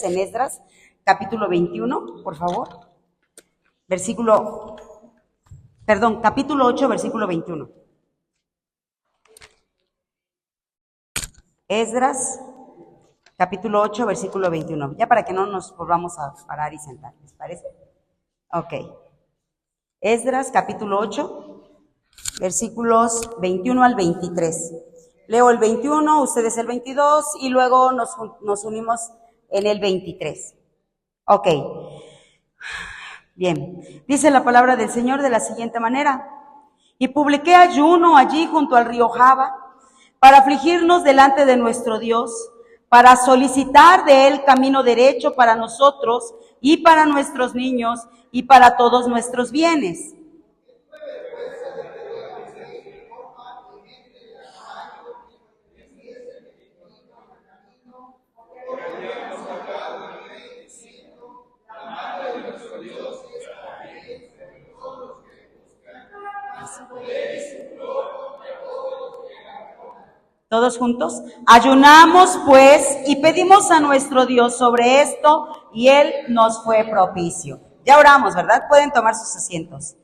ustedes en Esdras, capítulo 21, por favor. Capítulo 8, versículo 21. Esdras, capítulo 8, versículo 21. Ya para que no nos volvamos a parar y sentar, ¿les parece? Ok. Esdras, capítulo 8, versículos 21 al 23. Leo el 21, ustedes el 22 y luego nos unimos en el 23. Ok. Bien. Dice la palabra del Señor de la siguiente manera. Y publiqué ayuno allí junto al río Jaba para afligirnos delante de nuestro Dios, para solicitar de Él camino derecho para nosotros y para nuestros niños y para todos nuestros bienes. Todos juntos. Ayunamos pues y pedimos a nuestro Dios sobre esto y Él nos fue propicio. Ya oramos, ¿verdad? Pueden tomar sus asientos.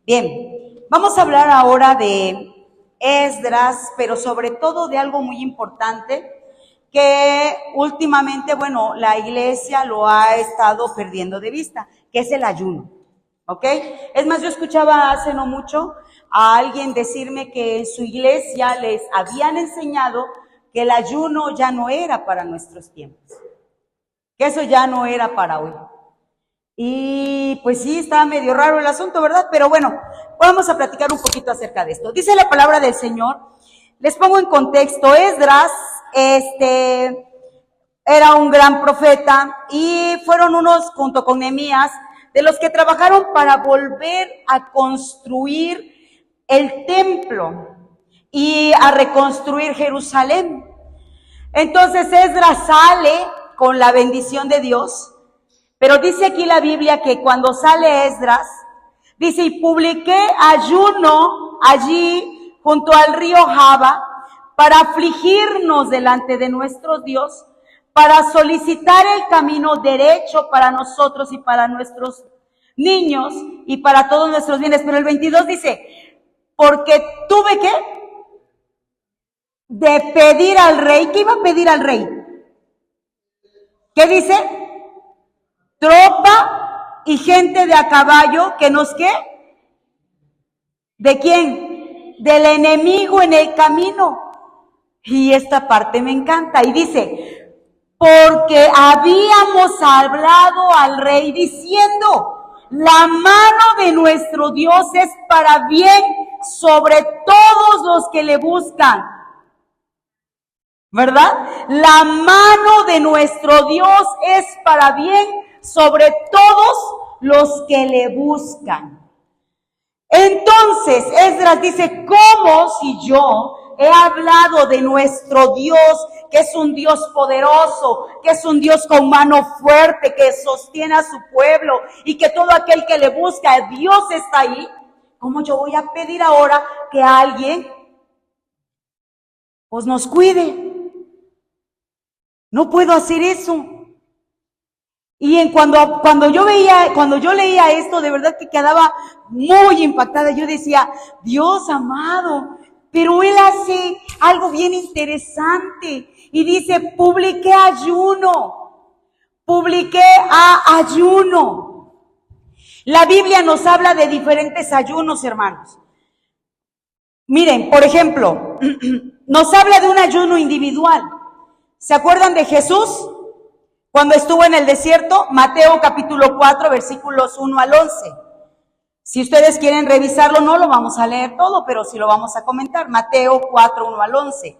Bien, vamos a hablar ahora de Esdras, pero sobre todo de algo muy importante que últimamente, la iglesia lo ha estado perdiendo de vista, que es el ayuno. ¿Ok? Es más, yo escuchaba hace no mucho a alguien decirme que en su iglesia les habían enseñado que el ayuno ya no era para nuestros tiempos, que eso ya no era para hoy. Y pues sí, estaba medio raro el asunto, ¿verdad? Pero bueno, vamos a platicar un poquito acerca de esto. Dice la palabra del Señor, les pongo en contexto, Esdras, era un gran profeta y fueron unos, junto con Nehemías, de los que trabajaron para volver a construir el templo y a reconstruir Jerusalén. Entonces Esdras sale con la bendición de Dios, pero dice aquí la Biblia que cuando sale Esdras, dice, y publiqué ayuno allí junto al río Jaba para afligirnos delante de nuestro Dios, para solicitar el camino derecho para nosotros y para nuestros niños y para todos nuestros bienes. Pero el 22 dice, porque tuve que de pedir al rey. ¿Qué iba a pedir al rey? ¿Qué dice? Tropa y gente de a caballo, que nos ¿qué? ¿De quién? Del enemigo en el camino. Y esta parte me encanta. Y dice, porque habíamos hablado al rey diciendo, la mano de nuestro Dios es para bien sobre todos los que le buscan. ¿Verdad? La mano de nuestro Dios es para bien sobre todos los que le buscan. Entonces, Esdras dice, ¿cómo si yo he hablado de nuestro Dios, que es un Dios poderoso, que es un Dios con mano fuerte, que sostiene a su pueblo y que todo aquel que le busca, Dios está ahí? ¿Cómo yo voy a pedir ahora que alguien pues nos cuide? No puedo hacer eso. Y cuando yo leía esto, de verdad que quedaba muy impactada. Yo decía, Dios amado, pero Él hace algo bien interesante. Y dice, publiqué ayuno. La Biblia nos habla de diferentes ayunos, hermanos. Miren, por ejemplo, nos habla de un ayuno individual. ¿Se acuerdan de Jesús? Cuando estuvo en el desierto, Mateo capítulo 4, versículos 1 al 11. Si ustedes quieren revisarlo, no lo vamos a leer todo, pero sí lo vamos a comentar. Mateo 4, 1 al 11.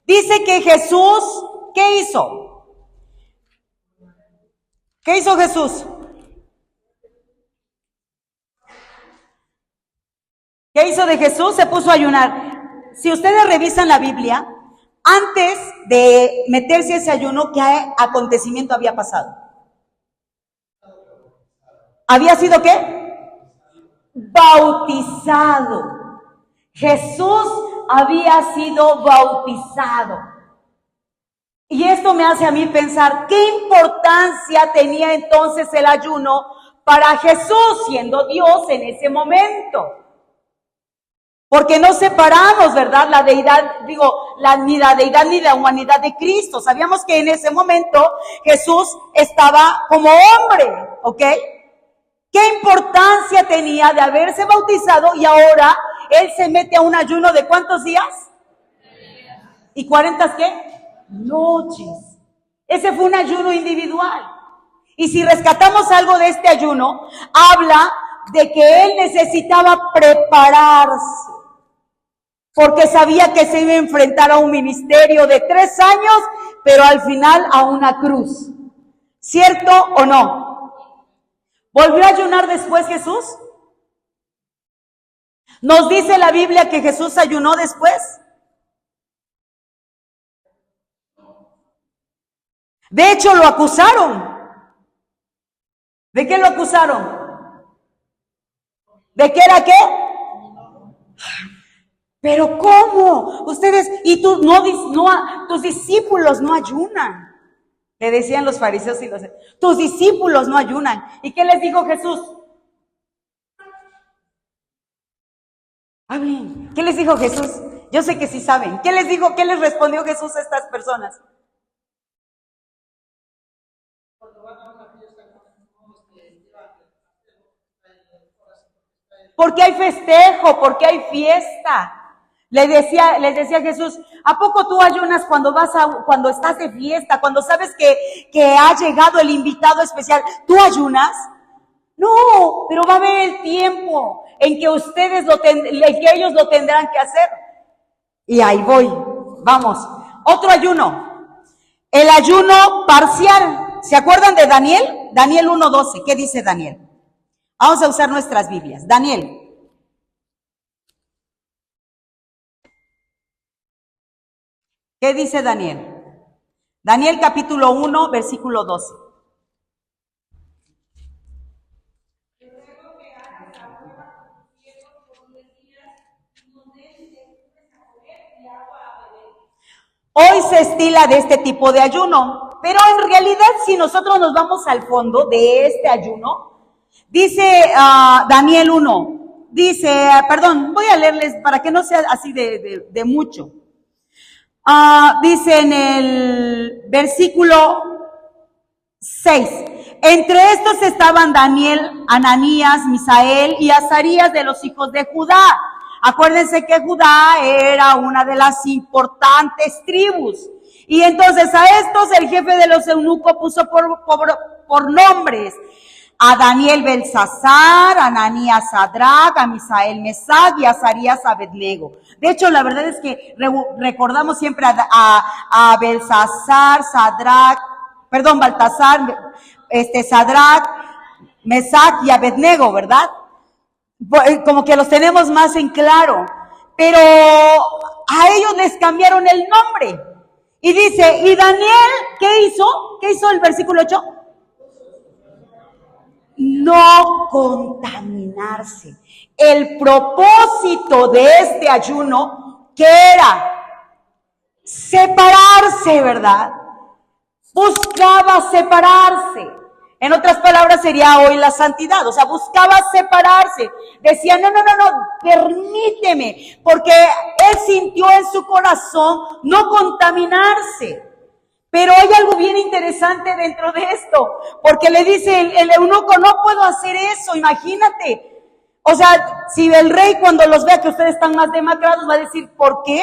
Dice que Jesús, ¿qué hizo? ¿Qué hizo Jesús? ¿Qué hizo de Jesús? Se puso a ayunar. Si ustedes revisan la Biblia, antes de meterse a ese ayuno, ¿qué acontecimiento había pasado? ¿Había sido qué? Bautizado. Jesús había sido bautizado. Y esto me hace a mí pensar, ¿qué importancia tenía entonces el ayuno para Jesús, siendo Dios en ese momento? Porque no separamos, ¿verdad? La deidad, ni la deidad ni la humanidad de Cristo. Sabíamos que en ese momento Jesús estaba como hombre, ¿ok? ¿Qué importancia tenía de haberse bautizado y ahora Él se mete a un ayuno de cuántos días? ¿Y 40 qué? Noches. Ese fue un ayuno individual. Y si rescatamos algo de este ayuno, habla de que Él necesitaba prepararse, porque sabía que se iba a enfrentar a un ministerio de 3 años, pero al final a una cruz. ¿Cierto o no? ¿Volvió a ayunar después Jesús? ¿Nos dice la Biblia que Jesús ayunó después? De hecho, lo acusaron. ¿De qué lo acusaron? ¿De qué era qué? Pero ¿cómo? Ustedes, y tus discípulos no ayunan. Le decían los fariseos y tus discípulos no ayunan. ¿Y qué les dijo Jesús? Hablen. ¿Qué les dijo Jesús? Yo sé que sí saben. ¿Qué les dijo? ¿Qué les respondió Jesús a estas personas? Porque hay festejo, porque hay fiesta. Les decía Jesús, ¿a poco tú ayunas cuando estás de fiesta, cuando sabes que ha llegado el invitado especial? ¿Tú ayunas? No, pero va a haber el tiempo en que ellos lo tendrán que hacer. Y ahí voy, vamos. Otro ayuno, el ayuno parcial. ¿Se acuerdan de Daniel? Daniel 1:12, ¿qué dice Daniel? Vamos a usar nuestras Biblias. Daniel. ¿Qué dice Daniel? Daniel capítulo 1, versículo 12. Hoy se estila de este tipo de ayuno, pero en realidad si nosotros nos vamos al fondo de este ayuno, dice Daniel 1, dice, voy a leerles para que no sea así de mucho. Dice en el versículo 6, entre estos estaban Daniel, Ananías, Misael y Azarías de los hijos de Judá. Acuérdense que Judá era una de las importantes tribus. Y entonces a estos el jefe de los eunucos puso por nombres a Daniel Belsasar, a Ananías Sadrac, a Misael Mesac y a Azarías Abednego. De hecho, la verdad es que recordamos siempre a Belsasar, Baltasar, Sadrac, Mesac y Abednego, ¿verdad? Como que los tenemos más en claro, pero a ellos les cambiaron el nombre. Y dice, ¿y Daniel qué hizo? ¿Qué hizo el versículo 8? No contaminarse. El propósito de este ayuno, ¿qué era? Separarse, ¿verdad? Buscaba separarse. En otras palabras sería hoy la santidad, o sea, buscaba separarse. Decía, no, permíteme, porque él sintió en su corazón no contaminarse. Pero hay algo bien interesante dentro de esto, porque le dice el eunuco, no puedo hacer eso, imagínate. O sea, si el rey cuando los vea que ustedes están más demacrados va a decir, ¿por qué?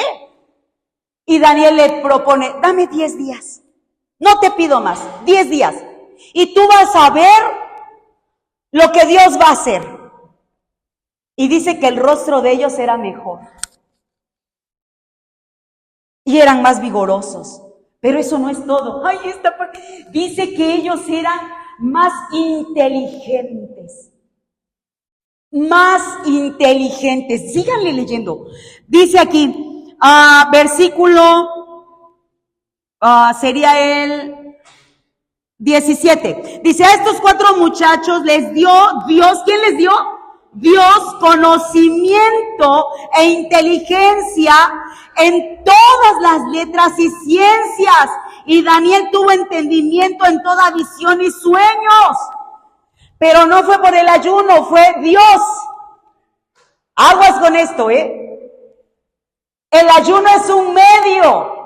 Y Daniel le propone, dame 10 días, no te pido más, 10 días. Y tú vas a ver lo que Dios va a hacer. Y dice que el rostro de ellos era mejor. Y eran más vigorosos. Pero eso no es todo. Dice que ellos eran más inteligentes. Más inteligentes. Síganle leyendo. Dice aquí, versículo, sería el 17. Dice, a estos 4 muchachos les dio Dios, ¿quién les dio? Dios conocimiento e inteligencia en todas las letras y ciencias y Daniel tuvo entendimiento en toda visión y sueños. Pero no fue por el ayuno, fue Dios. Aguas con esto, El ayuno es un medio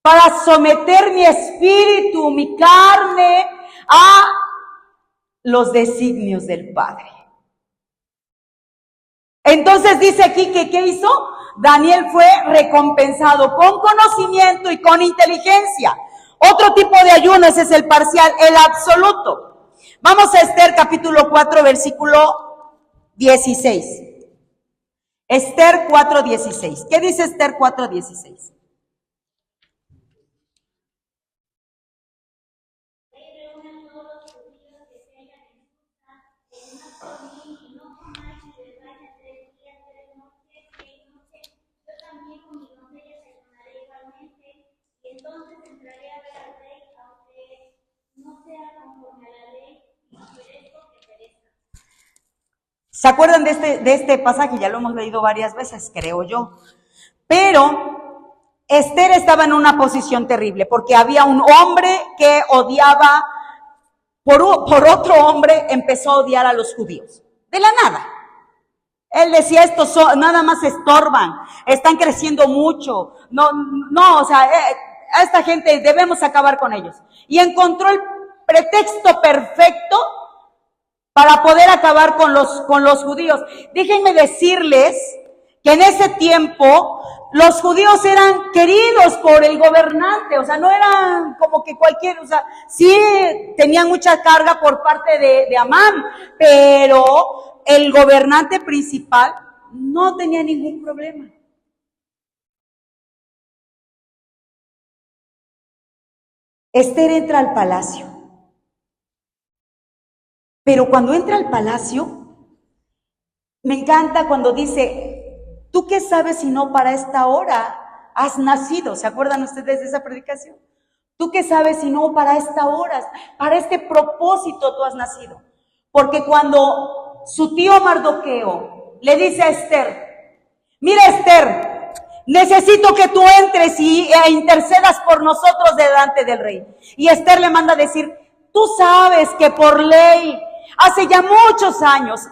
para someter mi espíritu, mi carne, a los designios del Padre. Entonces dice aquí que ¿qué hizo? Daniel fue recompensado con conocimiento y con inteligencia. Otro tipo de ayuno, ese es el parcial, el absoluto. Vamos a Esther capítulo 4, versículo 16. Esther 4:16. ¿Qué dice Esther 4:16? ¿Se acuerdan de este pasaje? Ya lo hemos leído varias veces, creo yo. Pero Esther estaba en una posición terrible porque había un hombre que odiaba, por otro hombre empezó a odiar a los judíos. De la nada. Él decía, estos nada más estorban, están creciendo mucho. O sea, a esta gente debemos acabar con ellos. Y encontró el pretexto perfecto para poder acabar con los judíos. Déjenme decirles que en ese tiempo los judíos eran queridos por el gobernante, o sea, no eran como que cualquier, o sea, sí tenían mucha carga por parte de Amán, pero el gobernante principal no tenía ningún problema. Esther entra al palacio. Pero cuando entra al palacio, me encanta cuando dice, ¿tú qué sabes si no para esta hora has nacido? ¿Se acuerdan ustedes de esa predicación? ¿Tú qué sabes si no para esta hora, para este propósito tú has nacido? Porque cuando su tío Mardoqueo le dice a Esther, mira Esther, necesito que tú entres e intercedas por nosotros delante del rey. Y Esther le manda a decir, tú sabes que por ley, hace ya muchos años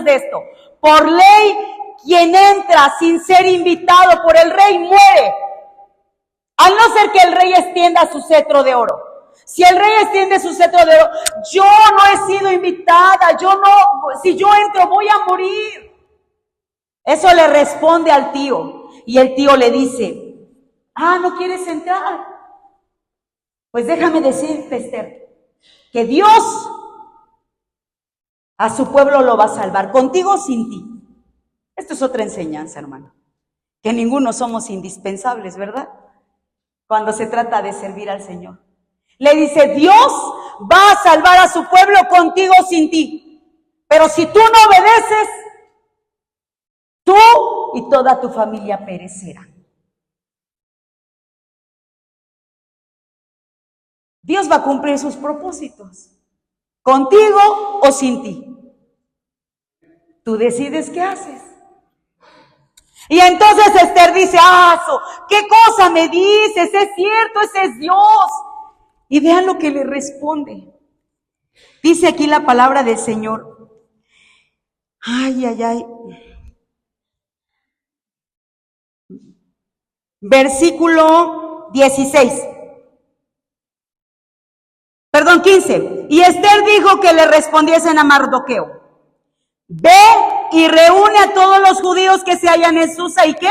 de esto, por ley, quien entra sin ser invitado por el rey muere. Al no ser que el rey extienda su cetro de oro. Si el rey extiende su cetro de oro, yo no he sido invitada, si yo entro voy a morir. Eso le responde al tío. Y el tío le dice, ¿no quieres entrar? Pues déjame decirte, Esther, que Dios a su pueblo lo va a salvar, contigo o sin ti. Esto es otra enseñanza, hermano. Que ninguno somos indispensables, ¿verdad? Cuando se trata de servir al Señor. Le dice, Dios va a salvar a su pueblo contigo o sin ti. Pero si tú no obedeces, tú y toda tu familia perecerán. Dios va a cumplir sus propósitos, contigo o sin ti. Tú decides qué haces. Y entonces Esther dice, ¿qué cosa me dices? Es cierto, ese es Dios. Y vean lo que le responde. Dice aquí la palabra del Señor. Versículo 16. Perdón, 15. Y Esther dijo que le respondiesen a Mardoqueo. Ve y reúne a todos los judíos que se hallan en Susa, ¿y qué?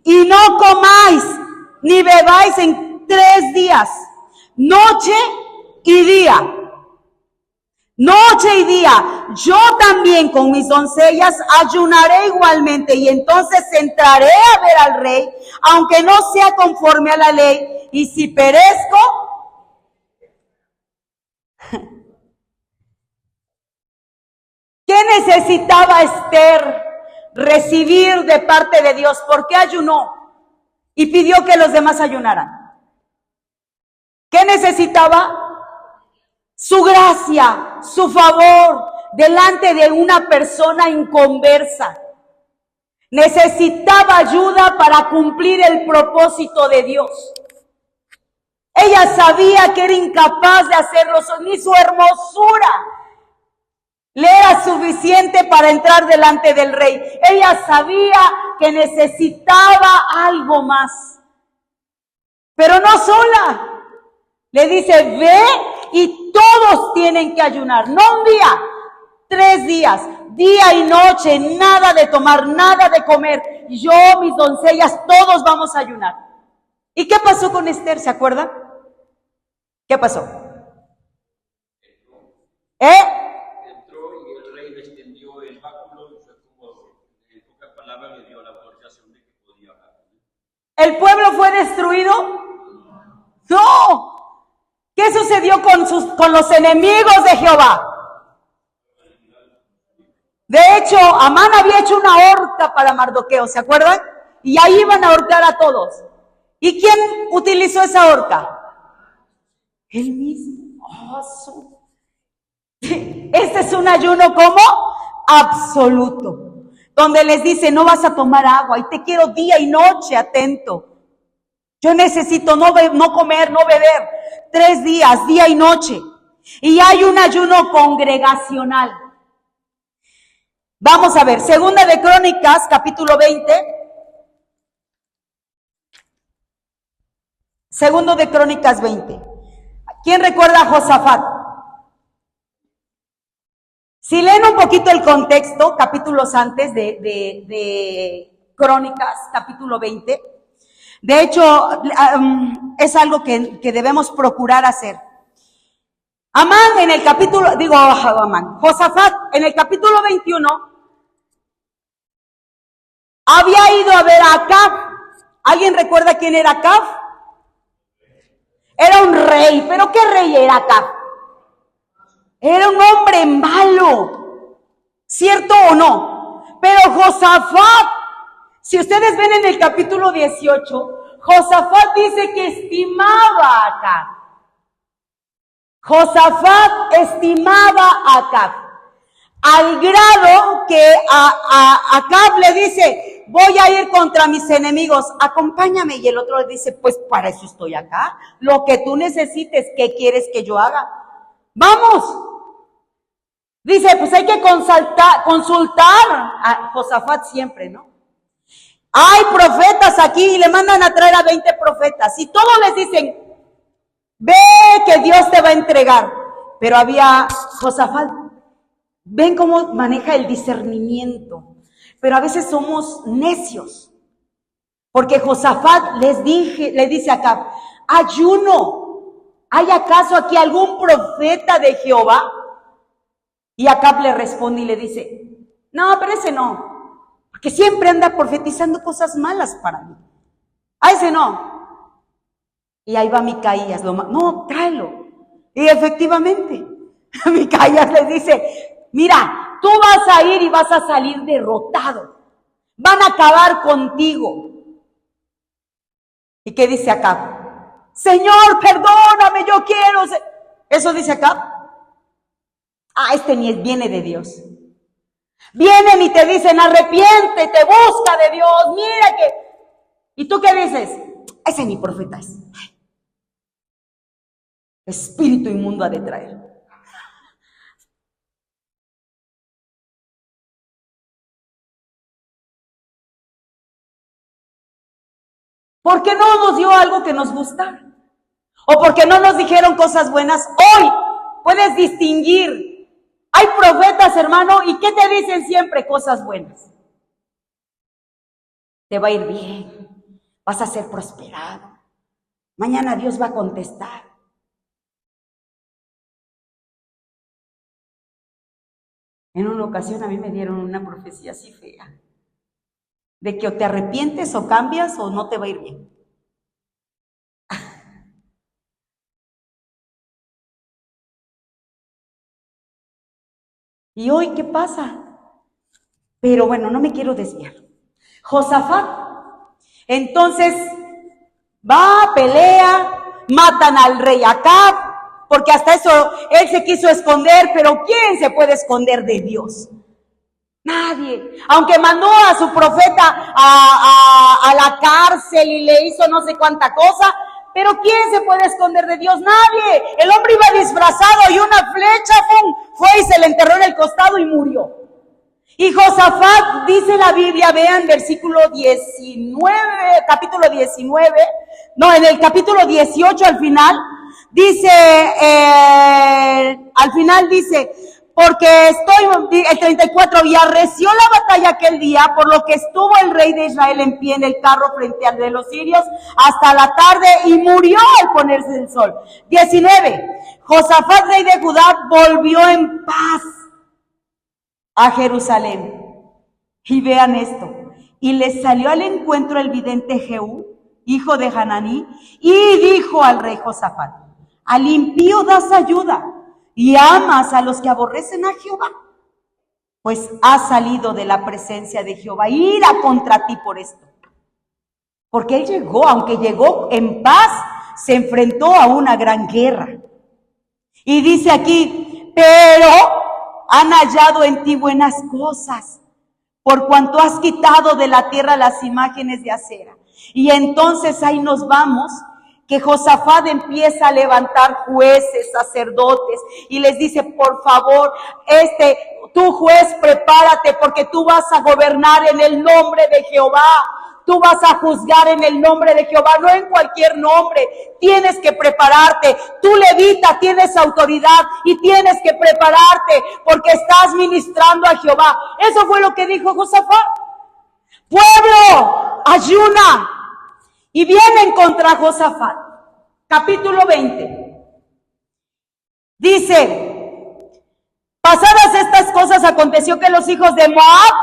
Y no comáis ni bebáis en 3 días, noche y día. Noche y día. Yo también con mis doncellas ayunaré igualmente, y entonces entraré a ver al rey, aunque no sea conforme a la ley, y si perezco, ¿qué necesitaba Esther recibir de parte de Dios? ¿Por qué ayunó? Y pidió que los demás ayunaran. ¿Qué necesitaba? Su gracia, su favor, delante de una persona inconversa. Necesitaba ayuda para cumplir el propósito de Dios. Ella sabía que era incapaz de hacerlo, ni su hermosura le era suficiente para entrar delante del rey. Ella sabía que necesitaba algo más. Pero no sola. Le dice, ve y todos tienen que ayunar. No un día, 3 días, día y noche, nada de tomar, nada de comer. Yo, mis doncellas, todos vamos a ayunar. ¿Y qué pasó con Esther? ¿Se acuerdan? ¿Qué pasó? Entró y el rey le extendió el báculo y fue como, en pocas palabras, le dio la autorización de que podía hablar. ¿El pueblo fue destruido? No. ¿Qué sucedió con los enemigos de Jehová? De hecho, Amán había hecho una horca para Mardoqueo, ¿se acuerdan? Y ahí iban a ahorcar a todos. ¿Y quién utilizó esa horca? Él mismo. Este es un ayuno como absoluto, donde les dice, no vas a tomar agua y te quiero día y noche atento. Yo necesito no comer, no beber, 3 días, día y noche. Y hay un ayuno congregacional. Vamos a ver, Segunda de Crónicas, capítulo 20. Segundo de Crónicas 20. ¿Quién recuerda a Josafat? Si leen un poquito el contexto, capítulos antes de Crónicas, capítulo 20, de hecho, es algo que debemos procurar hacer. Josafat, en el capítulo 21, había ido a ver a Acab. ¿Alguien recuerda quién era Acab? Era un rey, pero ¿qué rey era Acab? Era un hombre malo, ¿cierto o no? Pero Josafat, si ustedes ven en el capítulo 18, Josafat dice que estimaba a Acab. Josafat estimaba a Acab, al grado que a Acab le dice, voy a ir contra mis enemigos, acompáñame. Y el otro le dice, pues para eso estoy acá, lo que tú necesites, ¿qué quieres que yo haga? ¡Vamos! Dice, pues hay que consultar a Josafat siempre, ¿no? Hay profetas aquí y le mandan a traer a 20 profetas y todos les dicen, ve que Dios te va a entregar. Pero había Josafat, ven cómo maneja el discernimiento, pero a veces somos necios, porque Josafat le dice a Acab, ayuno, ¿hay acaso aquí algún profeta de Jehová? Y Acab le responde y le dice, no, pero ese no, porque siempre anda profetizando cosas malas para mí. A ese no. Y ahí va Micaías, no, tráelo. Y efectivamente, Micaías le dice, mira, tú vas a ir y vas a salir derrotado. Van a acabar contigo. ¿Y qué dice Acab? Señor, perdóname, yo quiero. Eso dice Acab. Este ni viene de Dios. Vienen y te dicen, arrepiéntete, busca de Dios, mira que... ¿Y tú qué dices? Ese ni profeta es. Espíritu inmundo ha de traer. ¿Por qué no nos dio algo que nos gusta? ¿O porque no nos dijeron cosas buenas? Hoy puedes distinguir. Hay profetas, hermano, ¿y qué te dicen siempre? Cosas buenas. Te va a ir bien, vas a ser prosperado. Mañana Dios va a contestar. En una ocasión a mí me dieron una profecía así fea, de que o te arrepientes o cambias o no te va a ir bien. ¿Y hoy qué pasa? Pero bueno, no me quiero desviar. Josafat, entonces, va, pelea, matan al rey Acab, porque hasta eso él se quiso esconder, pero ¿quién se puede esconder de Dios? Nadie. Aunque mandó a su profeta a la cárcel y le hizo no sé cuánta cosa, pero ¿quién se puede esconder de Dios? Nadie. El hombre iba disfrazado y una flecha fue y se le enterró en el costado y murió. Y Josafat, dice la Biblia, vean versículo 19, capítulo 19, no, en el capítulo 18 al final, dice, porque el 34, y arreció la batalla aquel día, por lo que estuvo el rey de Israel en pie en el carro frente al de los sirios hasta la tarde y murió al ponerse el sol. 19, Josafat, rey de Judá, volvió en paz a Jerusalén. Y vean esto, y le salió al encuentro el vidente Jehú, hijo de Hananí, y dijo al rey Josafat: al impío das ayuda y amas a los que aborrecen a Jehová, pues ha salido de la presencia de Jehová ira contra ti por esto. Porque él llegó, aunque llegó en paz, se enfrentó a una gran guerra. Y dice aquí: pero han hallado en ti buenas cosas, por cuanto has quitado de la tierra las imágenes de acera. Y entonces ahí nos vamos, que Josafat empieza a levantar jueces, sacerdotes, y les dice: por favor, tú juez, prepárate, porque tú vas a gobernar en el nombre de Jehová. Tú vas a juzgar en el nombre de Jehová, no en cualquier nombre. Tienes que prepararte. Tú, levita, tienes autoridad y tienes que prepararte porque estás ministrando a Jehová. Eso fue lo que dijo Josafat. Pueblo, ayuna. Y vienen contra Josafat. Capítulo 20. Dice: pasadas estas cosas, aconteció que los hijos de Moab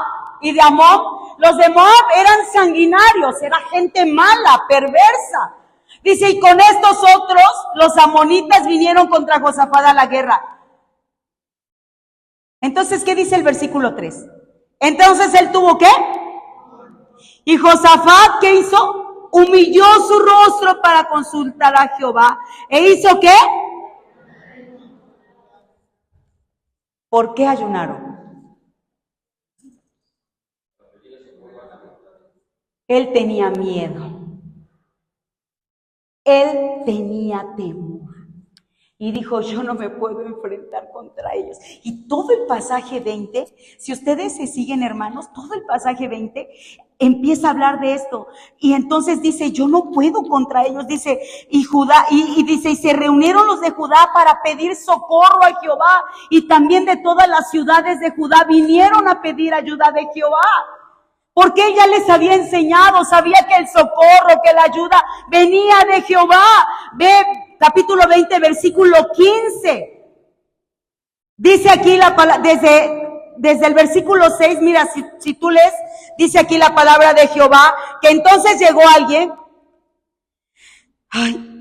y de Amón, los de Moab eran sanguinarios, era gente mala, perversa. Dice: y con estos otros, los amonitas vinieron contra Josafat a la guerra. Entonces, ¿qué dice el versículo 3? Entonces él tuvo ¿qué? Y Josafat, ¿qué hizo? Humilló su rostro para consultar a Jehová. ¿E hizo qué? ¿Por qué ayunaron? Él tenía miedo. Él tenía temor. Y dijo: yo no me puedo enfrentar contra ellos. Y todo el pasaje 20, si ustedes se siguen, hermanos, todo el pasaje 20 empieza a hablar de esto. Y entonces dice: yo no puedo contra ellos. Dice, y Judá, y dice, y se reunieron los de Judá para pedir socorro a Jehová. Y también de todas las ciudades de Judá vinieron a pedir ayuda de Jehová. Porque ella les había enseñado, sabía que el socorro, que la ayuda venía de Jehová. Ve capítulo 20, versículo 15. Dice aquí la palabra, desde el versículo 6, mira, si tú lees, dice aquí la palabra de Jehová, que entonces llegó alguien.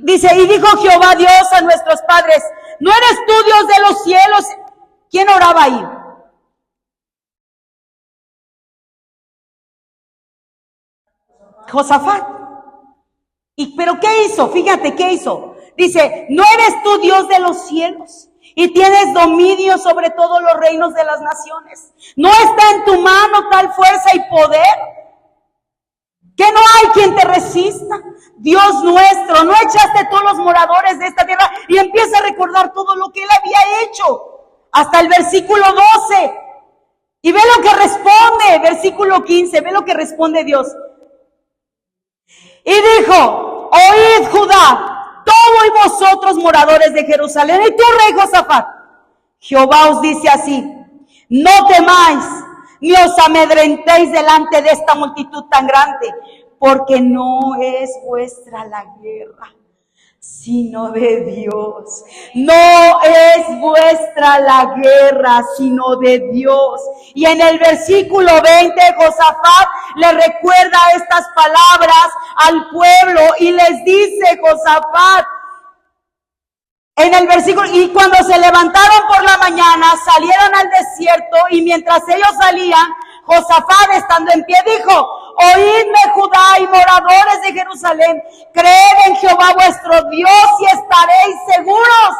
Dice: y dijo Jehová Dios a nuestros padres: ¿no eres tú Dios de los cielos? ¿Quién oraba ahí? Josafat. ¿Pero qué hizo? Fíjate, ¿qué hizo? Dice: ¿no eres tú Dios de los cielos y tienes dominio sobre todos los reinos de las naciones? ¿No está en tu mano tal fuerza y poder que no hay quien te resista? Dios nuestro, ¿no echaste todos los moradores de esta tierra? Y empieza a recordar todo lo que él había hecho hasta el versículo 12. Y ve lo que responde, versículo 15, ve lo que responde Dios. Y dijo: oíd, Judá, todo y vosotros moradores de Jerusalén, y tú, rey Josafat, Jehová os dice así: no temáis, ni os amedrentéis delante de esta multitud tan grande, porque no es vuestra la guerra, sino de Dios. No es vuestra la guerra, sino de Dios. Y en el versículo 20, Josafat le recuerda estas palabras al pueblo y les dice Josafat, en el versículo: y cuando se levantaron por la mañana, salieron al desierto, y mientras ellos salían, Josafat, estando en pie, dijo: oídme, Judá y moradores de Jerusalén, creed en Jehová vuestro Dios y estaréis seguros.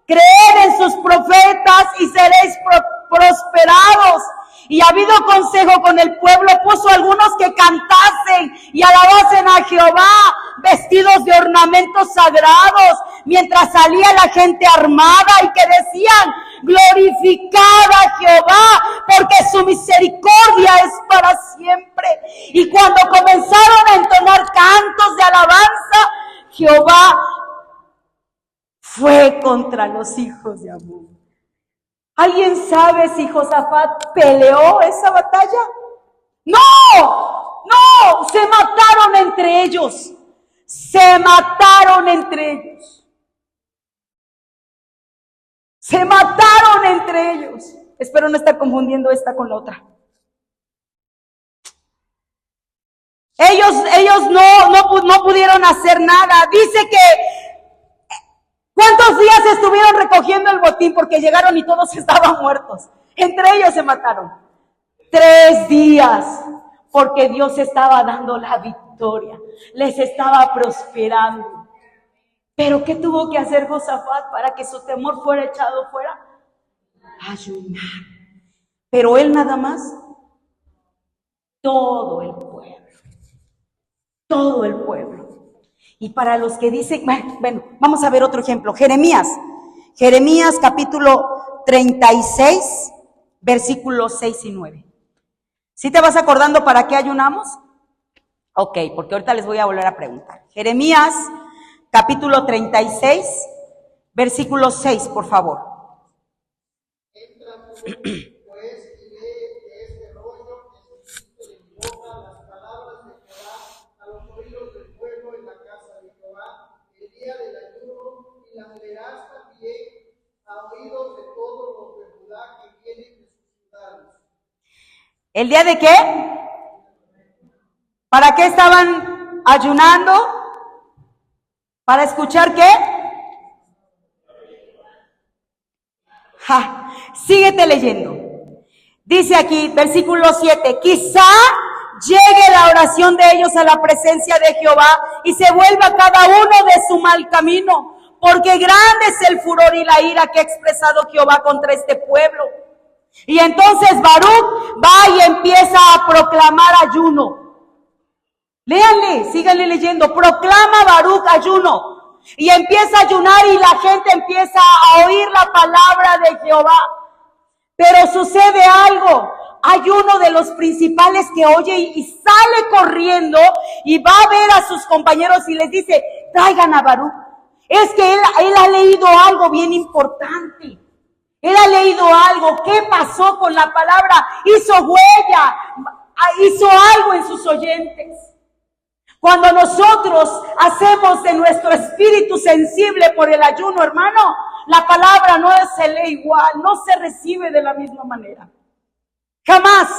Creed en sus profetas y seréis prosperados. Y habido consejo con el pueblo, puso algunos que cantasen y alabasen a Jehová, vestidos de ornamentos sagrados, mientras salía la gente armada y que decían: glorificad a Jehová, porque su misericordia es para siempre. Y cuando comenzaron a entonar cantos de alabanza, Jehová fue contra los hijos de Amón. ¿Alguien sabe si Josafat peleó esa batalla? No, no, se mataron entre ellos. Se mataron entre ellos. Se mataron entre ellos. Espero no estar confundiendo esta con la otra. Ellos no pudieron hacer nada. Dice que ¿cuántos días estuvieron recogiendo el botín? Porque llegaron y todos estaban muertos. Entre ellos se mataron. 3 días. Porque Dios estaba dando la victoria. Les estaba prosperando. Pero ¿qué tuvo que hacer Josafat para que su temor fuera echado fuera? Ayunar. Pero él nada más. Todo el pueblo. Todo el pueblo. Y para los que dicen, bueno, vamos a ver otro ejemplo. Jeremías capítulo 36, versículos 6 y 9. ¿Sí te vas acordando para qué ayunamos? Ok, porque ahorita les voy a volver a preguntar. Jeremías capítulo 36, versículo 6, por favor. Entra pues y lee de este rollo escrito en mi boca las palabras de Jehová a los oídos del pueblo en la casa de Jehová el día del ayuno, y las leerás también a oídos de todos los de Judá que vienen de sus ciudades. ¿El día de qué? ¿Para qué estaban ayunando? ¿Para escuchar qué? Síguete leyendo. Dice aquí, versículo 7, quizá llegue la oración de ellos a la presencia de Jehová y se vuelva cada uno de su mal camino, porque grande es el furor y la ira que ha expresado Jehová contra este pueblo. Y entonces Baruch va y empieza a proclamar ayuno. Léanle, síganle leyendo. Proclama Baruch ayuno. Y empieza a ayunar y la gente empieza a oír la palabra de Jehová. Pero sucede algo. Hay uno de los principales que oye y sale corriendo y va a ver a sus compañeros y les dice: traigan a Baruch. Es que él ha leído algo bien importante. Él ha leído algo. ¿Qué pasó con la palabra? Hizo huella, hizo algo en sus oyentes. Cuando nosotros hacemos de nuestro espíritu sensible por el ayuno, hermano, la palabra no se lee igual, no se recibe de la misma manera. Jamás.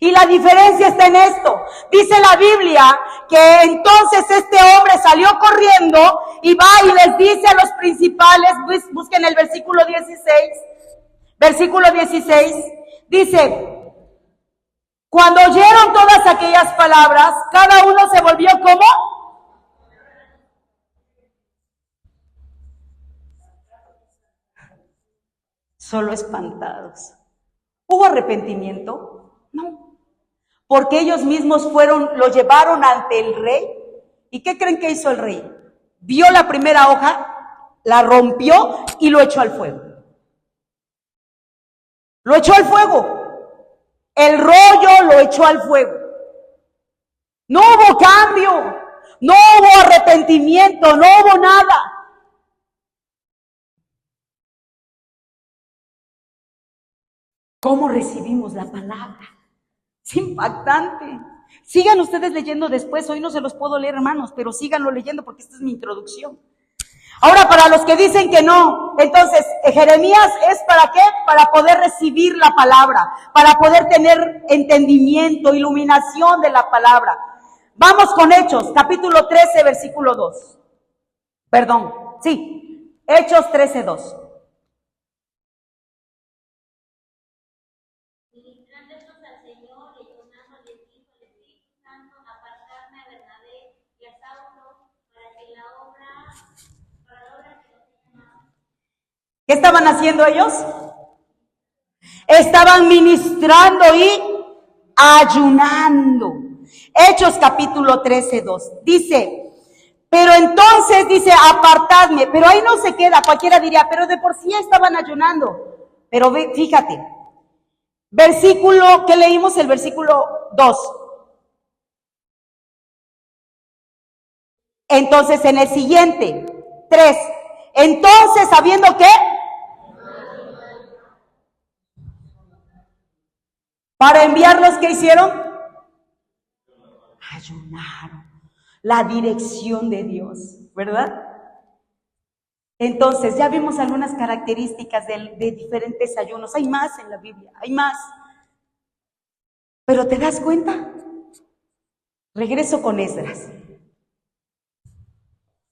Y la diferencia está en esto. Dice la Biblia que entonces este hombre salió corriendo y va y les dice a los principales, busquen el versículo 16, dice: cuando oyeron todas aquellas palabras, cada uno se volvió ¿cómo? Solo espantados. ¿Hubo arrepentimiento? No. Porque ellos mismos lo llevaron ante el rey. ¿Y qué creen que hizo el rey? Vio la primera hoja, la rompió y lo echó al fuego. Lo echó al fuego. El rollo lo echó al fuego. No hubo cambio, no hubo arrepentimiento, no hubo nada. ¿Cómo recibimos la palabra? Es impactante. Sigan ustedes leyendo después, hoy no se los puedo leer, hermanos, pero síganlo leyendo porque esta es mi introducción. Ahora, para los que dicen que no, entonces, Jeremías es ¿para qué? Para poder recibir la palabra, para poder tener entendimiento, iluminación de la palabra. Vamos con Hechos, capítulo 13, versículo 2. Hechos 13, 2. ¿Qué estaban haciendo ellos? estaban ministrando y ayunando. Hechos capítulo 13:2. Dice, pero entonces dice, apartadme. Pero ahí no se queda, cualquiera diría, pero de por sí estaban ayunando. Pero fíjate, versículo que leímos, el versículo 2. Entonces en el siguiente, 3. Entonces, sabiendo que para enviarlos, ¿qué hicieron? Ayunaron. La dirección de Dios, ¿verdad? Entonces, ya vimos algunas características de diferentes ayunos. Hay más en la Biblia, hay más. Pero ¿te das cuenta? Regreso con Esdras.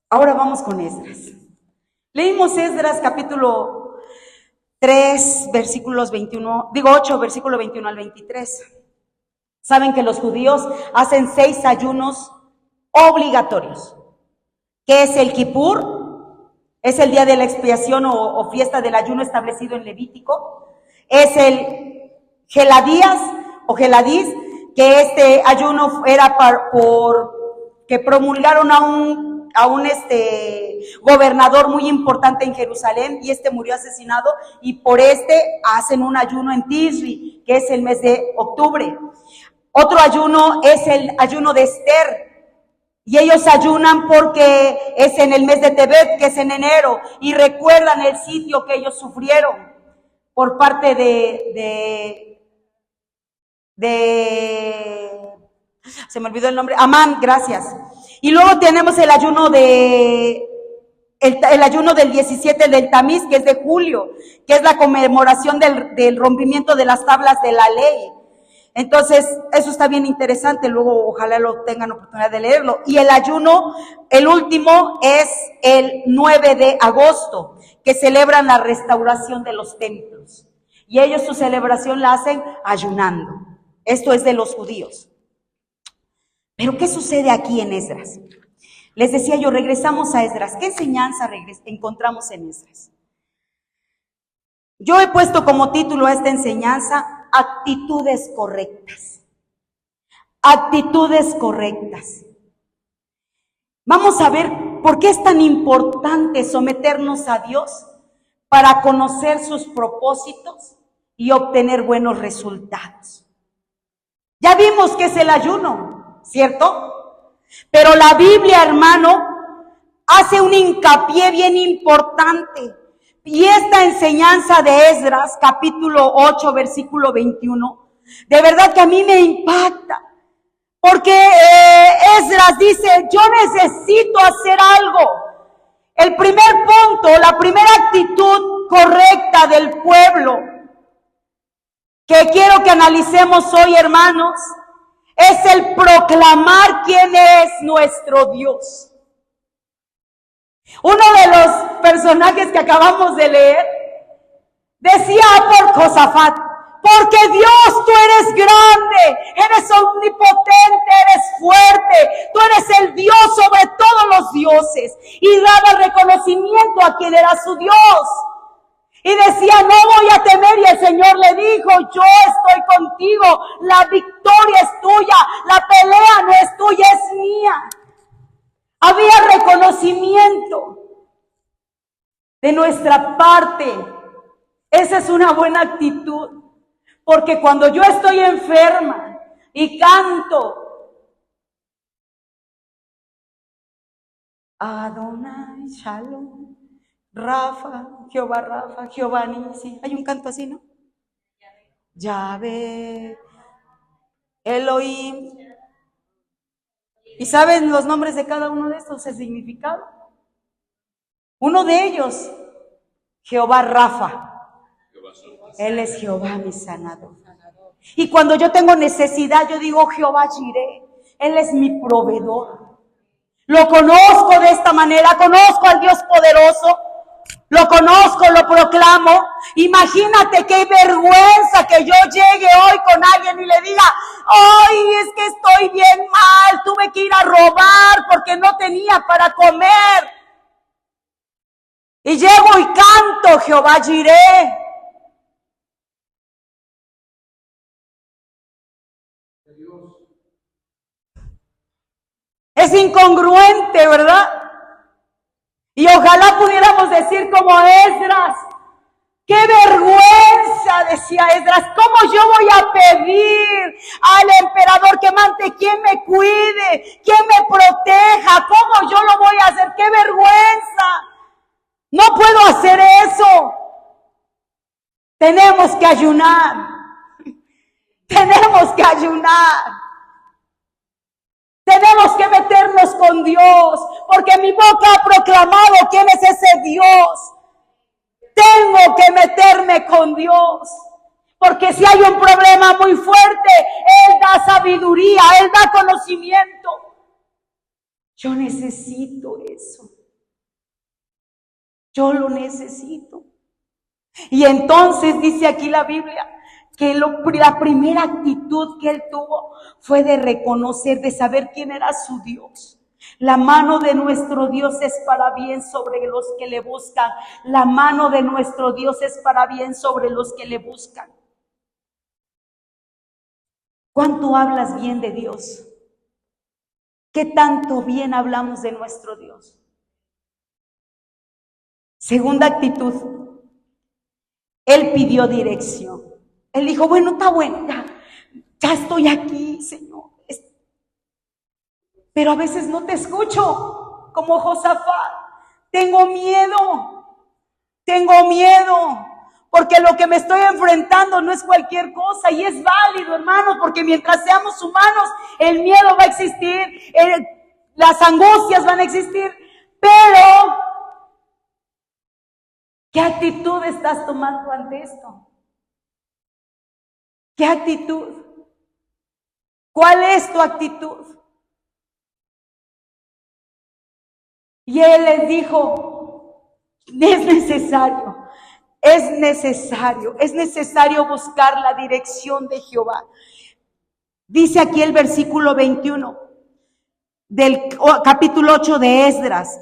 Ahora vamos con Esdras. Leímos Esdras capítulo 3, versículos 8, versículo 21 al 23. Saben que los judíos hacen 6 ayunos obligatorios. ¿Qué es el Kipur? Es el día de la expiación o fiesta del ayuno establecido en Levítico. Es el Geladías o Geladís, que este ayuno era por que promulgaron a un gobernador muy importante en Jerusalén, y murió asesinado, y por hacen un ayuno en Tisri, que es el mes de octubre. Otro ayuno es el ayuno de Esther, y ellos ayunan porque es en el mes de Tebet, que es en enero, y recuerdan el sitio que ellos sufrieron por parte se me olvidó el nombre, Amán, gracias. Y luego tenemos el ayuno del 17 del Tamiz, que es de julio, que es la conmemoración del rompimiento de las tablas de la ley. Entonces, eso está bien interesante, luego ojalá lo tengan oportunidad de leerlo. Y el ayuno, el último, es el 9 de agosto, que celebran la restauración de los templos. Y ellos su celebración la hacen ayunando. Esto es de los judíos. Pero ¿qué sucede aquí en Esdras? Les decía yo, regresamos a Esdras. ¿Qué enseñanza encontramos en Esdras? Yo he puesto como título a esta enseñanza, actitudes correctas. Actitudes correctas. Vamos a ver por qué es tan importante someternos a Dios para conocer sus propósitos y obtener buenos resultados. Ya vimos que es el ayuno, ¿cierto? Pero la Biblia, hermano, hace un hincapié bien importante. Y esta enseñanza de Esdras, capítulo 8, versículo 21, de verdad que a mí me impacta. Porque Esdras dice, yo necesito hacer algo. El primer punto, la primera actitud correcta del pueblo que quiero que analicemos hoy, hermanos, es el proclamar quién es nuestro Dios. Uno de los personajes que acabamos de leer decía por Josafat, porque Dios, tú eres grande, eres omnipotente, eres fuerte, tú eres el Dios sobre todos los dioses, y daba reconocimiento a quien era su Dios. Y decía, no voy a temer, y el Señor le dijo, yo estoy contigo, la victoria es tuya, la pelea no es tuya, es mía. Había reconocimiento de nuestra parte. Esa es una buena actitud, porque cuando yo estoy enferma y canto, Adonai Shalom, Rafa, Jehová Nisi. Hay un canto así, ¿no? Yahvé, Elohim. ¿Y saben los nombres de cada uno de estos, el significado? Uno de ellos, Jehová Rafa. Él es Jehová mi sanador. Y cuando yo tengo necesidad, yo digo Jehová Jireh. Él es mi proveedor. Lo conozco de esta manera, conozco al Dios poderoso. Lo conozco, lo proclamo. Imagínate qué vergüenza que yo llegue hoy con alguien y le diga, ay, es que estoy bien mal, tuve que ir a robar porque no tenía para comer. Y llego y canto Jehová Jireh. incongruente, ¿verdad? Y ojalá pudiéramos decir como Esdras, ¡qué vergüenza!, decía Esdras, ¿cómo yo voy a pedir al emperador que mande quien me cuide, quien me proteja? ¿Cómo yo lo voy a hacer? ¡Qué vergüenza! No puedo hacer eso. Tenemos que ayunar. Tenemos que ayunar. Tenemos que meternos con Dios, porque mi boca ha proclamado quién es ese Dios. Tengo que meterme con Dios, porque si hay un problema muy fuerte, Él da sabiduría, Él da conocimiento. Yo necesito eso. Yo lo necesito. Y entonces dice aquí la Biblia que la primera actitud que él tuvo fue de reconocer, de saber quién era su Dios. La mano de nuestro Dios es para bien sobre los que le buscan. La mano de nuestro Dios es para bien sobre los que le buscan. ¿Cuánto hablas bien de Dios? ¿Qué tanto bien hablamos de nuestro Dios? Segunda actitud, él pidió dirección. Él dijo, bueno, está bueno, ya estoy aquí, Señor. Pero a veces no te escucho, como Josafat. Tengo miedo, porque lo que me estoy enfrentando no es cualquier cosa y es válido, hermanos, porque mientras seamos humanos, el miedo va a existir, las angustias van a existir, pero ¿qué actitud estás tomando ante esto? ¿Qué actitud? ¿Cuál es tu actitud? Y él les dijo, es necesario buscar la dirección de Jehová. Dice aquí el versículo 21 del capítulo 8 de Esdras.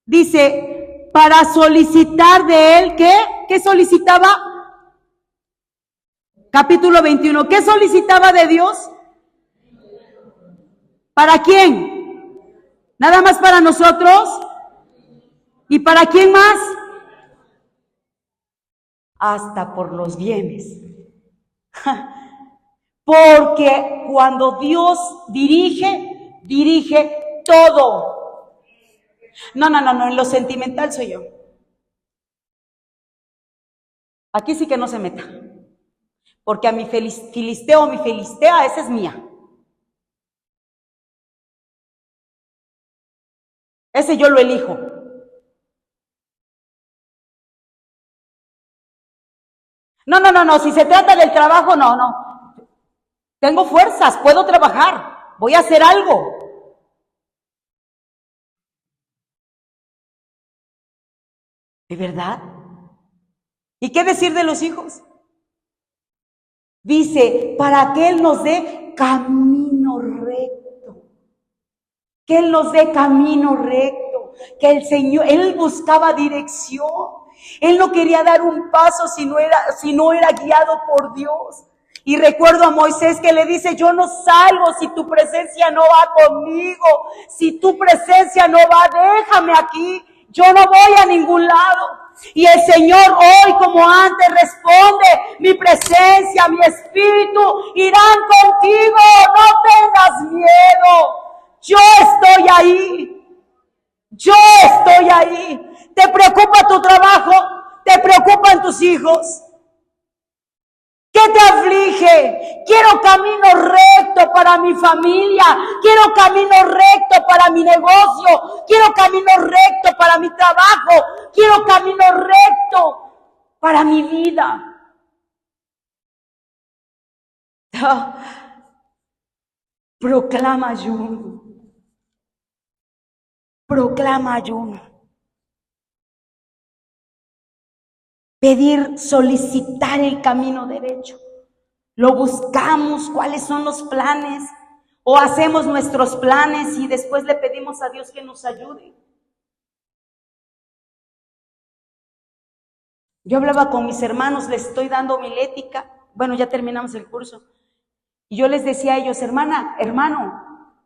Dice, para solicitar de él, ¿qué solicitaba? Capítulo 21, ¿qué solicitaba de Dios? ¿Para quién? ¿Nada más para nosotros? ¿Y para quién más? Hasta por los bienes. Porque cuando Dios dirige todo. No, en lo sentimental soy yo. Aquí sí que no se meta. Porque a mi filisteo o mi filistea, esa es mía. Ese yo lo elijo. No, si se trata del trabajo, no. Tengo fuerzas, puedo trabajar, voy a hacer algo. ¿De verdad? ¿Y qué decir de los hijos? Dice, para que Él nos dé camino recto. Que Él nos dé camino recto. Que el Señor, Él buscaba dirección. Él no quería dar un paso si no era guiado por Dios. Y recuerdo a Moisés que le dice, yo no salgo si tu presencia no va conmigo. Si tu presencia no va, déjame aquí. Yo no voy a ningún lado. Y el Señor hoy, como antes, responde, mi presencia, mi espíritu irán contigo, no tengas miedo. Yo estoy ahí. ¿Te preocupa tu trabajo? ¿Te preocupan tus hijos? ¿Qué te aflige? Quiero camino recto para mi familia. Quiero camino recto para mi negocio. Quiero camino recto para mi trabajo. Quiero camino recto para mi vida. Proclama ayuno. Proclama ayuno. Pedir, solicitar el camino derecho. Lo buscamos, cuáles son los planes, o hacemos nuestros planes y después le pedimos a Dios que nos ayude. Yo hablaba con mis hermanos, les estoy dando homilética, bueno, ya terminamos el curso, y yo les decía a ellos, hermana, hermano,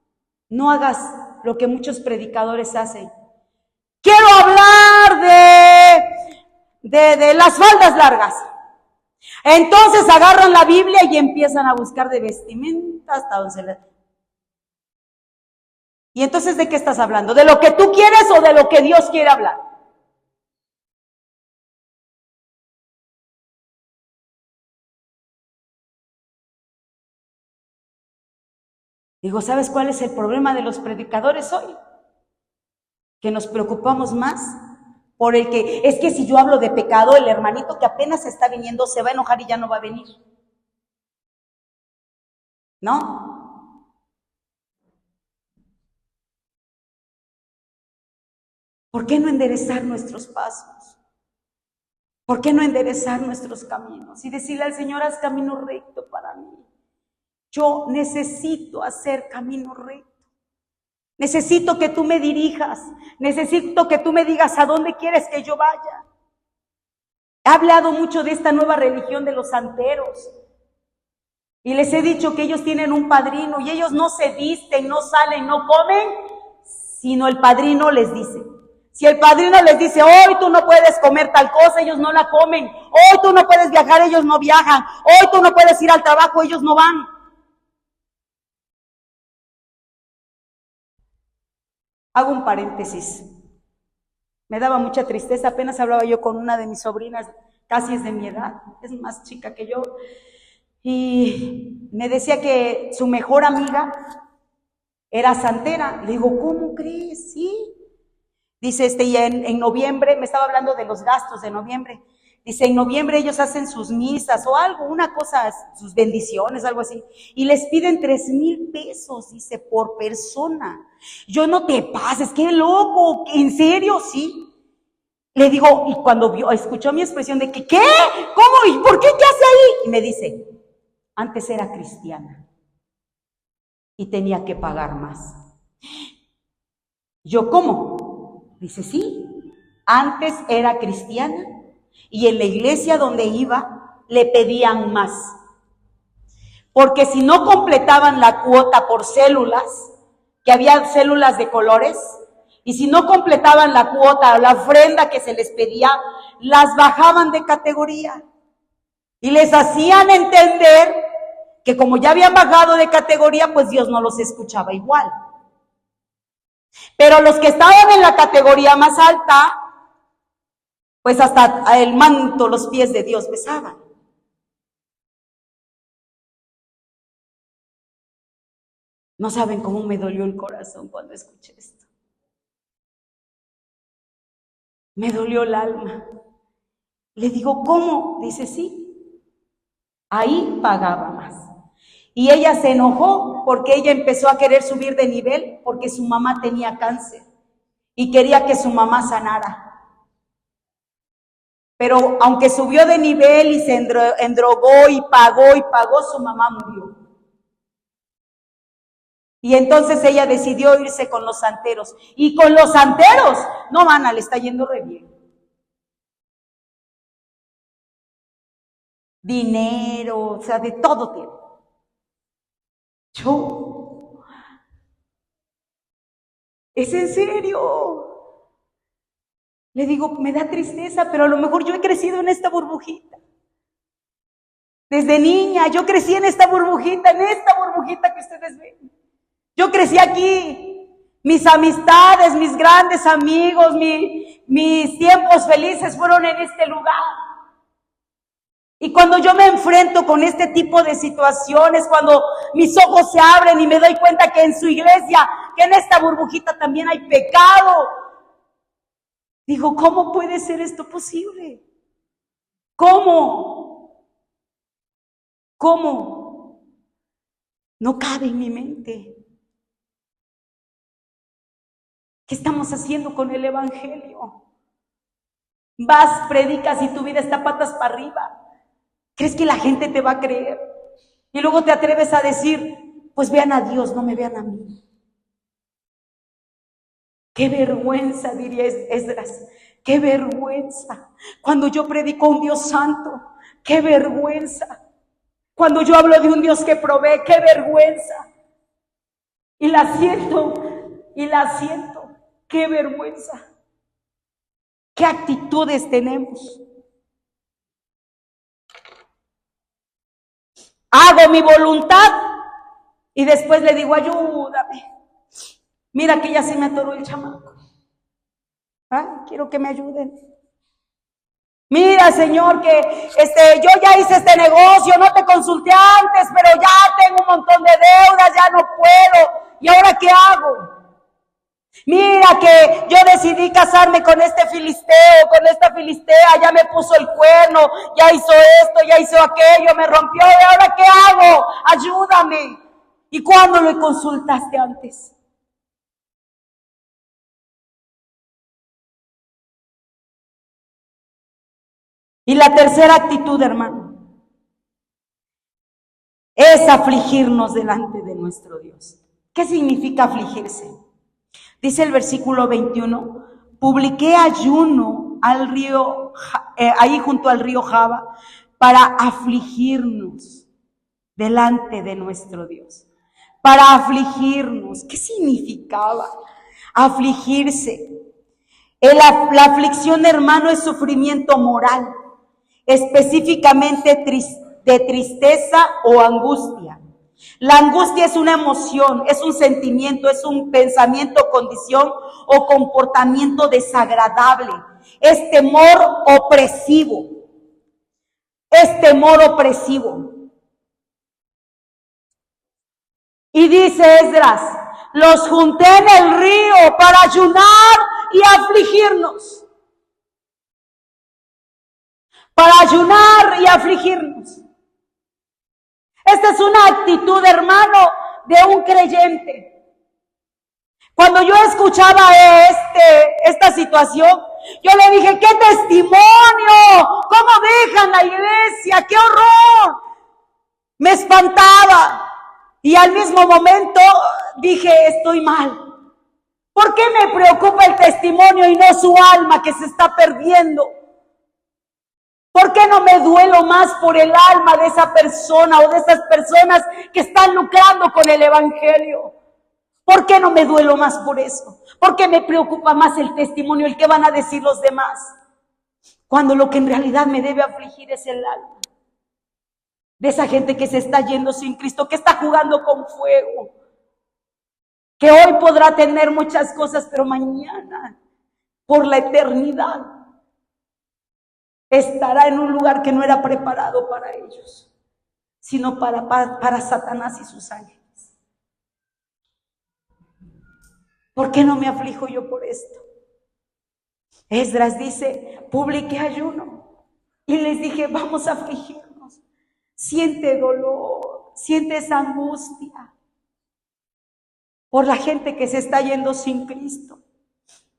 no hagas lo que muchos predicadores hacen. Quiero hablar de las faldas largas. Entonces agarran la Biblia y empiezan a buscar de vestimenta hasta donde se les... Y entonces, ¿de qué estás hablando? ¿De lo que tú quieres o de lo que Dios quiere hablar? Digo, ¿sabes cuál es el problema de los predicadores hoy? Que nos preocupamos más por el que, es que si yo hablo de pecado, el hermanito que apenas está viniendo se va a enojar y ya no va a venir. ¿No? ¿Por qué no enderezar nuestros pasos? ¿Por qué no enderezar nuestros caminos? Y decirle al Señor, haz camino recto para mí. Yo necesito hacer camino recto. Necesito que tú me dirijas. Necesito que tú me digas a dónde quieres que yo vaya. He hablado mucho de esta nueva religión de los santeros. Y les he dicho que ellos tienen un padrino y ellos no se visten, no salen, no comen, sino el padrino les dice. Si el padrino les dice, hoy tú no puedes comer tal cosa, ellos no la comen. Hoy tú no puedes viajar, ellos no viajan. Hoy tú no puedes ir al trabajo, ellos no van. Hago un paréntesis. Me daba mucha tristeza, apenas hablaba yo con una de mis sobrinas, casi es de mi edad, es más chica que yo, y me decía que su mejor amiga era santera. Le digo, ¿cómo crees? Sí. Dice, y en noviembre, me estaba hablando de los gastos de noviembre, dice, en noviembre ellos hacen sus misas o algo, una cosa, sus bendiciones, algo así, y les piden 3,000 pesos, dice, por persona. Yo, no te pases, qué loco, ¿en serio? Sí. Le digo, y cuando escuchó mi expresión de que, ¿qué? ¿Cómo? ¿Y por qué? ¿Qué hace ahí? Y me dice, antes era cristiana y tenía que pagar más. Yo, ¿cómo? Dice, sí, antes era cristiana y en la iglesia donde iba le pedían más. Porque si no completaban la cuota por células, que había células de colores, y si no completaban la cuota o la ofrenda que se les pedía, las bajaban de categoría. Y les hacían entender que como ya habían bajado de categoría, pues Dios no los escuchaba igual. Pero los que estaban en la categoría más alta, pues hasta el manto, los pies de Dios besaban. No saben cómo me dolió el corazón cuando escuché esto. Me dolió el alma. Le digo, ¿cómo? Dice, sí. Ahí pagaba más. Y ella se enojó porque ella empezó a querer subir de nivel porque su mamá tenía cáncer y quería que su mamá sanara. Pero aunque subió de nivel y se endrogó y pagó, su mamá murió. Y entonces ella decidió irse con los santeros. Y con los santeros, no, Ana, le está yendo re bien. Dinero, o sea, de todo tiene. Yo, ¿es en serio? Le digo, me da tristeza, pero a lo mejor yo he crecido en esta burbujita. Desde niña, yo crecí en esta burbujita que ustedes ven. Yo crecí aquí, mis amistades, mis grandes amigos, mis tiempos felices fueron en este lugar. Y cuando yo me enfrento con este tipo de situaciones, cuando mis ojos se abren y me doy cuenta que en su iglesia, que en esta burbujita también hay pecado, digo, ¿cómo puede ser esto posible? ¿Cómo? No cabe en mi mente. ¿Qué estamos haciendo con el evangelio? Vas, predicas y tu vida está patas para arriba. ¿Crees que la gente te va a creer? Y luego te atreves a decir, pues vean a Dios, no me vean a mí. Qué vergüenza, diría Esdras, qué vergüenza. Cuando yo predico a un Dios santo, qué vergüenza. Cuando yo hablo de un Dios que provee, qué vergüenza. Y la siento y la siento. ¡Qué vergüenza! ¿Qué actitudes tenemos? Hago mi voluntad y después le digo, ayúdame. Mira que ya se me atoró el chamaco. Quiero que me ayuden. Mira, Señor, que yo ya hice este negocio, no te consulté antes, pero ya tengo un montón de deudas, ya no puedo. ¿Y ahora qué hago? Mira que yo decidí casarme con este filisteo, con esta filistea, ya me puso el cuerno, ya hizo esto, ya hizo aquello, me rompió, ¿y ahora qué hago? Ayúdame. ¿Y cuándo lo consultaste antes? Y la tercera actitud, hermano, es afligirnos delante de nuestro Dios. ¿Qué significa afligirse? Dice el versículo 21, publiqué ayuno al río, ahí junto al río Jaba, para afligirnos delante de nuestro Dios. Para afligirnos. ¿Qué significaba afligirse? La aflicción, hermano, es sufrimiento moral, específicamente de tristeza o angustia. La angustia es una emoción, es un sentimiento, es un pensamiento, condición o comportamiento desagradable. Es temor opresivo. Es temor opresivo. Y dice Esdras, los junté en el río para ayunar y afligirnos. Para ayunar y afligirnos. Esta es una actitud, hermano, de un creyente. Cuando yo escuchaba esta situación, yo le dije, ¡qué testimonio! ¿Cómo dejan la iglesia? ¡Qué horror! Me espantaba. Y al mismo momento dije, estoy mal. ¿Por qué me preocupa el testimonio y no su alma que se está perdiendo? ¿Por qué no me duelo más por el alma de esa persona o de esas personas que están lucrando con el evangelio? ¿Por qué no me duelo más por eso? ¿Por qué me preocupa más el testimonio, el que van a decir los demás? Cuando lo que en realidad me debe afligir es el alma de esa gente que se está yendo sin Cristo, que está jugando con fuego, que hoy podrá tener muchas cosas, pero mañana, por la eternidad, estará en un lugar que no era preparado para ellos, sino para Satanás y sus ángeles. ¿Por qué no me aflijo yo por esto? Esdras dice, publiqué ayuno y les dije, vamos a afligirnos. Siente dolor, siente esa angustia por la gente que se está yendo sin Cristo.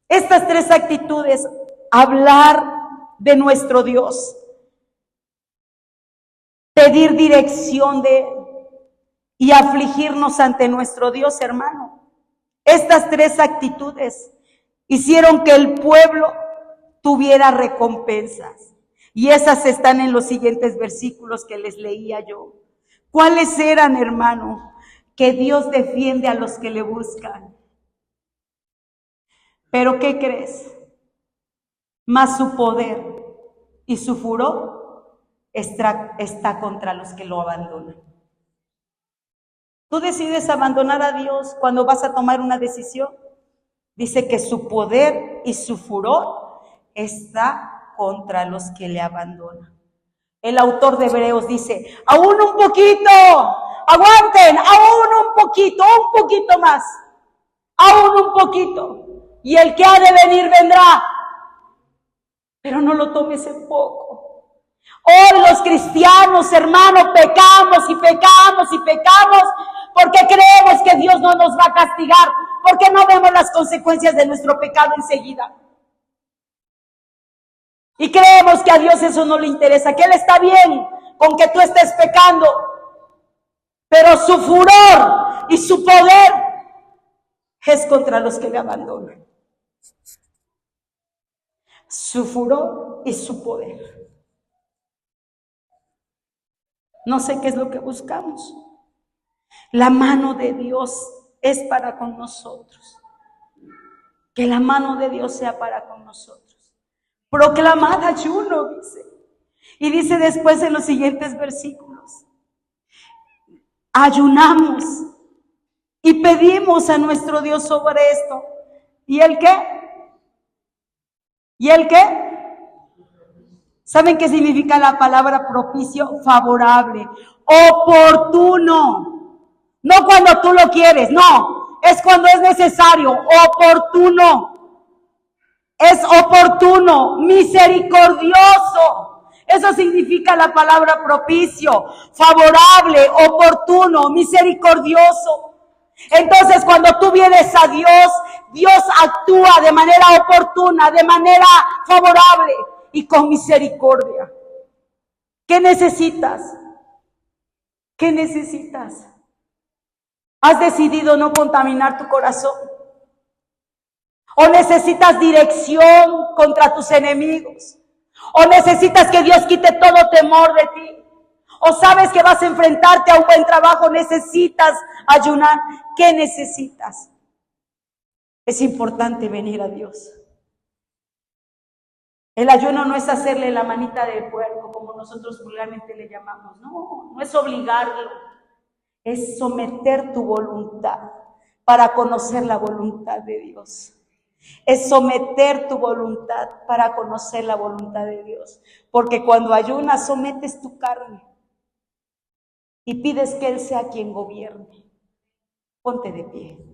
Estas tres actitudes, hablar de nuestro Dios, pedir dirección de Él y afligirnos ante nuestro Dios, hermano. Estas tres actitudes hicieron que el pueblo tuviera recompensas. Y esas están en los siguientes versículos que les leía yo. ¿Cuáles eran, hermano? Que Dios defiende a los que le buscan. ¿Pero qué crees? Mas su poder y su furor está contra los que lo abandonan. Tú decides abandonar a Dios cuando vas a tomar una decisión. Dice que su poder y su furor está contra los que le abandonan. El autor de Hebreos dice, aún un poquito, aguanten, aún un poquito más, aún un poquito. Y el que ha de venir vendrá. Pero no lo tomes en poco. Hoy los cristianos, hermano, pecamos y pecamos y pecamos porque creemos que Dios no nos va a castigar, porque no vemos las consecuencias de nuestro pecado enseguida. Y creemos que a Dios eso no le interesa, que Él está bien con que tú estés pecando, pero su furor y su poder es contra los que le abandonan. Su furor y su poder. No sé qué es lo que buscamos. La mano de Dios es para con nosotros. Que la mano de Dios sea para con nosotros. Proclamad ayuno, dice. Y dice después en los siguientes versículos, ayunamos y pedimos a nuestro Dios sobre esto. ¿Y el qué? ¿Y el qué? ¿Saben qué significa la palabra propicio? Favorable, oportuno. No cuando tú lo quieres, no. Es cuando es necesario, oportuno. Es oportuno, misericordioso. Eso significa la palabra propicio, favorable, oportuno, misericordioso. Entonces, cuando tú vienes a Dios, Dios actúa de manera oportuna, de manera favorable y con misericordia. ¿Qué necesitas? ¿Qué necesitas? ¿Has decidido no contaminar tu corazón? ¿O necesitas dirección contra tus enemigos? ¿O necesitas que Dios quite todo temor de ti? ¿O sabes que vas a enfrentarte a un buen trabajo? ¿Necesitas ayunar? ¿Qué necesitas? Es importante venir a Dios. El ayuno no es hacerle la manita de puerco, como nosotros vulgarmente le llamamos. No, no es obligarlo. Es someter tu voluntad para conocer la voluntad de Dios. Es someter tu voluntad para conocer la voluntad de Dios. Porque cuando ayunas, sometes tu carne y pides que Él sea quien gobierne. Ponte de pie.